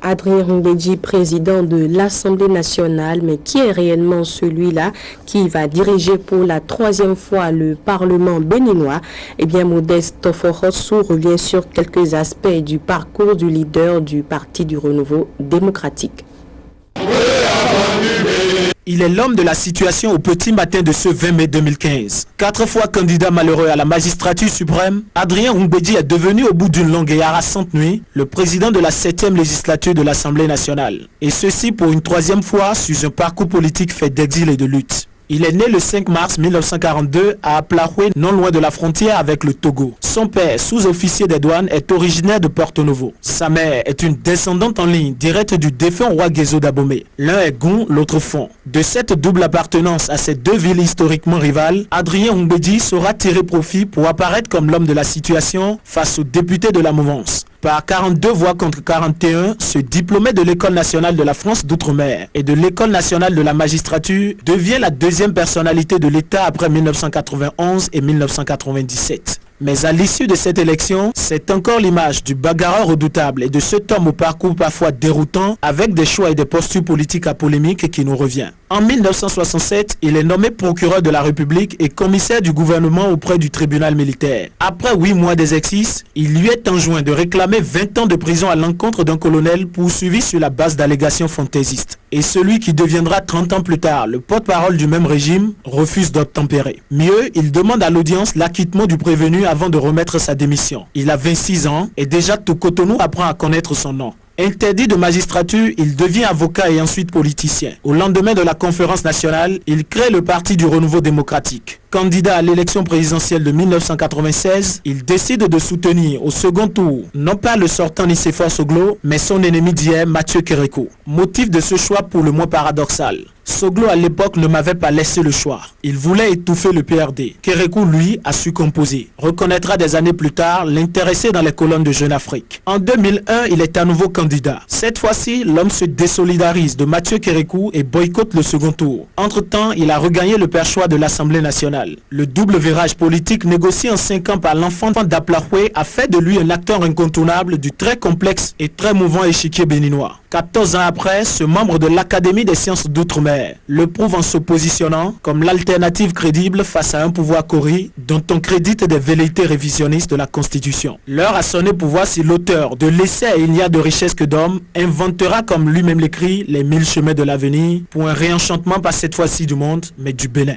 Adrien Mbedji, président de l'Assemblée nationale, mais qui est réellement celui-là qui va diriger pour la troisième fois le Parlement béninois? Eh bien, Modeste Toforossou revient sur quelques aspects du parcours du leader du Parti du Renouveau démocratique. Il est l'homme de la situation au petit matin de ce 20 mai 2015. 4 fois candidat malheureux à la magistrature suprême, Adrien Mbedji est devenu au bout d'une longue et harassante nuit le président de la 7e législature de l'Assemblée nationale. Et ceci pour une troisième fois sur un parcours politique fait d'exil et de lutte. Il est né le 5 mars 1942 à Aplahoué, non loin de la frontière avec le Togo. Son père, sous-officier des douanes, est originaire de Porto Novo. Sa mère est une descendante en ligne directe du défunt roi Guézo d'Abomey. L'un est Gon, l'autre Fon. De cette double appartenance à ces deux villes historiquement rivales, Adrien Mbedji saura tirer profit pour apparaître comme l'homme de la situation face aux députés de la mouvance. Par 42 voix contre 41, ce diplômé de l'École nationale de la France d'Outre-mer et de l'École nationale de la magistrature devient la deuxième personnalité de l'État après 1991 et 1997. Mais à l'issue de cette élection, c'est encore l'image du bagarreur redoutable et de cet homme au parcours parfois déroutant avec des choix et des postures politiques à polémique qui nous revient. En 1967, il est nommé procureur de la République et commissaire du gouvernement auprès du tribunal militaire. Après 8 mois d'exercice, il lui est enjoint de réclamer 20 ans de prison à l'encontre d'un colonel poursuivi sur la base d'allégations fantaisistes. Et celui qui deviendra 30 ans plus tard le porte-parole du même régime refuse d'obtempérer. Mieux, il demande à l'audience l'acquittement du prévenu avant de remettre sa démission. Il a 26 ans et déjà tout Cotonou apprend à connaître son nom. Interdit de magistrature, il devient avocat et ensuite politicien. Au lendemain de la conférence nationale, il crée le Parti du Renouveau démocratique. Candidat à l'élection présidentielle de 1996, il décide de soutenir au second tour, non pas le sortant Nicéphore Soglo, mais son ennemi d'hier, Mathieu Kérékou. Motif de ce choix pour le moins paradoxal. Soglo à l'époque ne m'avait pas laissé le choix. Il voulait étouffer le PRD. Kérékou, lui, a su composer. Reconnaîtra des années plus tard l'intéressé dans les colonnes de Jeune Afrique. En 2001, il est à nouveau candidat. Cette fois-ci, l'homme se désolidarise de Mathieu Kérékou et boycotte le second tour. Entre-temps, il a regagné le perchoir de l'Assemblée nationale. Le double virage politique négocié en 5 ans par l'enfant d'Aplahoué a fait de lui un acteur incontournable du très complexe et très mouvant échiquier béninois. 14 ans après, ce membre de l'Académie des sciences d'outre-mer le prouve en se positionnant comme l'alternative crédible face à un pouvoir corrigé dont on crédite des velléités révisionnistes de la Constitution. L'heure a sonné pour voir si l'auteur de l'essai Il n'y a de richesse que d'hommes inventera, comme lui-même l'écrit, les 1000 chemins de l'avenir pour un réenchantement pas cette fois-ci du monde, mais du Bénin.